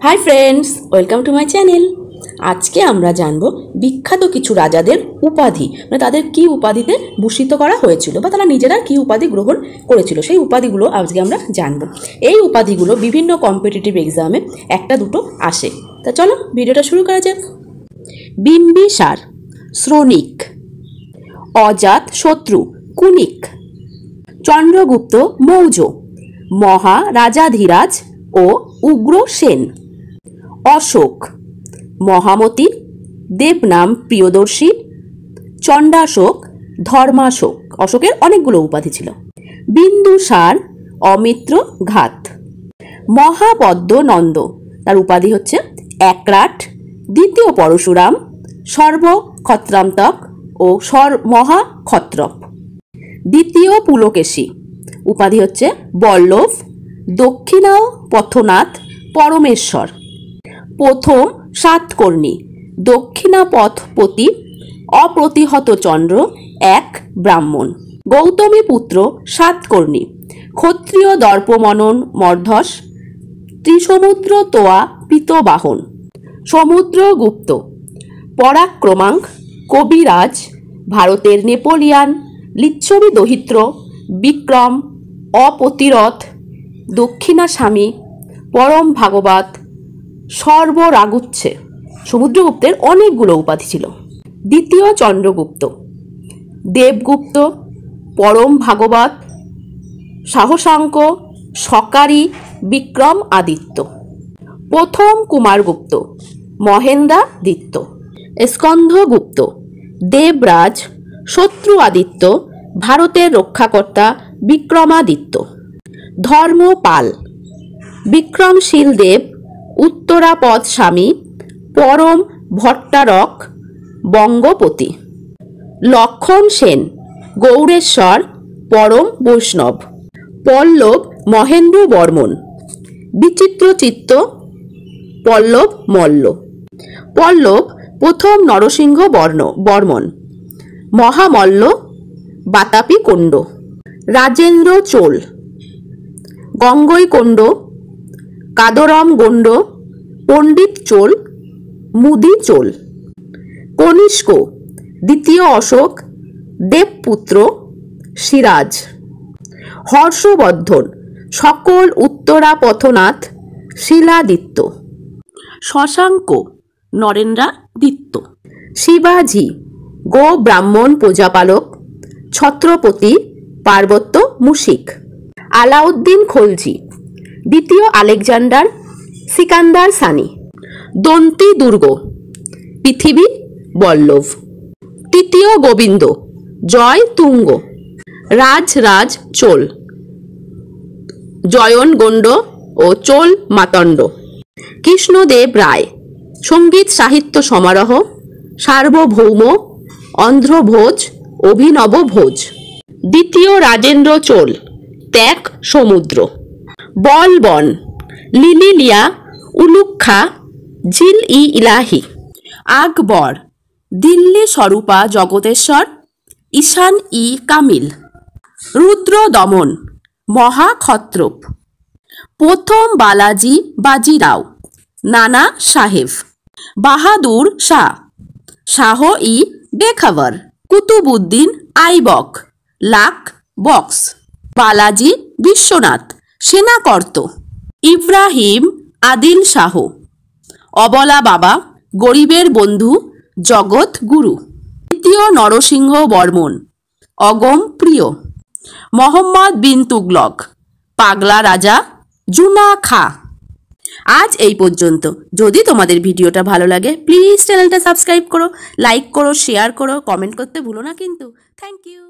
Hi friends, welcome to my channel. আজকে আমরা জানব বিখ্যাত কিছু রাজাদের উপাধি, মানে তাদের কি উপাধিতে ভূষিত করা হয়েছিল বা তারা নিজেরা কি উপাধি গ্রহণ করেছিল, সেই উপাধিগুলো আজকে আমরা জানব। এই উপাধিগুলো বিভিন্ন কম্পিটিটিভ এক্সামে একটা দুটো আসে। তা চলো ভিডিওটা শুরু করা যাক। বিম্বিসার শ্রনিক, অজাত শত্রু কুনিক, চন্দ্রগুপ্ত মৌর্য, মহারাজাধিরাজ ও উগ্র সেন, অশোক মহামতি, দেবনাম প্রিয়দর্শী, চণ্ডাশোক, ধর্মাশোক। অশোকের অনেকগুলো উপাধি ছিল। বিন্দুসার অমিত্র ঘাত, মহাপদ্মনন্দ, তার উপাধি হচ্ছে একরাট, দ্বিতীয় পরশুরাম, সর্বক্ষত্রান্তক ও মহাক্ষত্রপ। দ্বিতীয় পুলকেশী, উপাধি হচ্ছে বল্লভ, দক্ষিণাও পথনাথ, পরমেশ্বর। প্রথম সাতকর্ণী, দক্ষিণাপথপতি, অপ্রতিহত চন্দ্র, এক ব্রাহ্মণ। গৌতমী পুত্র সাতকর্ণী, ক্ষত্রিয় দর্পমনন মর্ধস, ত্রিসমুদ্র তোয়া পিতবাহন। সমুদ্রগুপ্ত পরাক্রমাঙ্ক, কবিরাজ, ভারতের নেপোলিয়ান, লিচ্ছবি দহিত্র, বিক্রম, অপ্রতিরথ, দক্ষিণাস্বামী, পরম ভাগবত, সর্বরাগুচ্ছে। সমুদ্রগুপ্তের অনেকগুলো উপাধি ছিল। দ্বিতীয় চন্দ্রগুপ্ত, দেবগুপ্ত, পরম ভাগবত, সাহসাঙ্ক, সকারী, বিক্রম আদিত্য। প্রথম কুমারগুপ্ত, মহেন্দ্রাদিত্য। স্কন্ধগুপ্ত, দেবরাজ, শত্রু আদিত্য, ভারতের রক্ষাকর্তা, বিক্রমাদিত্য। ধর্মপাল, বিক্রমশীল দেব, উত্তরাপদ স্বামী, পরম ভট্টারক, বঙ্গপতি। লক্ষণ সেন, গৌড়েশ্বর, পরম বৈষ্ণব। পল্লব মহেন্দ্র বর্মন, বিচিত্রচিত্ত, পল্লব মল্ল। পল্লব প্রথম নরসিংহ বর্মন, মহামল্ল, বাতাপি কোণ্ড। রাজেন্দ্র চোল, গঙ্গৈকোণ্ড, কাদরম গণ্ড, পণ্ডিত চোল, মুদি চোল। কনিষ্ক, দ্বিতীয় অশোক, দেবপুত্র, সিরাজ। হর্ষবর্ধন, সকল উত্তরাপথনাথ, শিলাদিত্য। শশাঙ্ক, নরেন্দ্রাদিত্য। শিবাজি, গো ব্রাহ্মণ প্রজাপালক, ছত্রপতি, পার্বত্য মুশিক। আলাউদ্দিন খলজি, দ্বিতীয় আলেকজান্ডার, সিকান্দার সানি। দন্তি দুর্গ, পৃথিবী বল্লভ। তৃতীয় গোবিন্দ, জয় তুঙ্গ। রাজরাজ চোল, জয়ন গণ্ড ও চোল মাতণ্ড। কৃষ্ণদেব রায়, সঙ্গীত সাহিত্য সমারোহ, সার্বভৌম, অন্ধ্রভোজ, অভিনব ভোজ। দ্বিতীয় রাজেন্দ্র চোল, ত্যাগ সমুদ্র। বলবন, লিলিলিয়া, উলুখ্খা, জিল ই ইলাহি। আকবর, দিল্লি স্বরূপা জগতেশ্বর, ঈশান ই কামিল। রুদ্র দমন, মহাক্ষত্রপ। প্রথম বালাজি বাজিরাও, নানা সাহেব। বাহাদুর শাহ, শাহ ই বেখাওয়ার। কুতুবুদ্দিন আইবক, লাক বক্স। বালাজি বিশ্বনাথ, সেনাকর্ত। ইব্রাহিম আদিল শাহ, অবলা বাবা, গরিবের বন্ধু, জগৎ গুরু। দ্বিতীয় নরসিংহ বর্মন, অগম প্রিয়। মোহাম্মদ বিন তুগলক, পাগলা রাজা, জুনা খা। আজ এই পর্যন্ত। যদি তোমাদের ভিডিওটা ভালো লাগে প্লিজ চ্যানেলটা সাবস্ক্রাইব করো, লাইক করো, শেয়ার করো, কমেন্ট করতে ভুলো না কিন্তু। Thank you.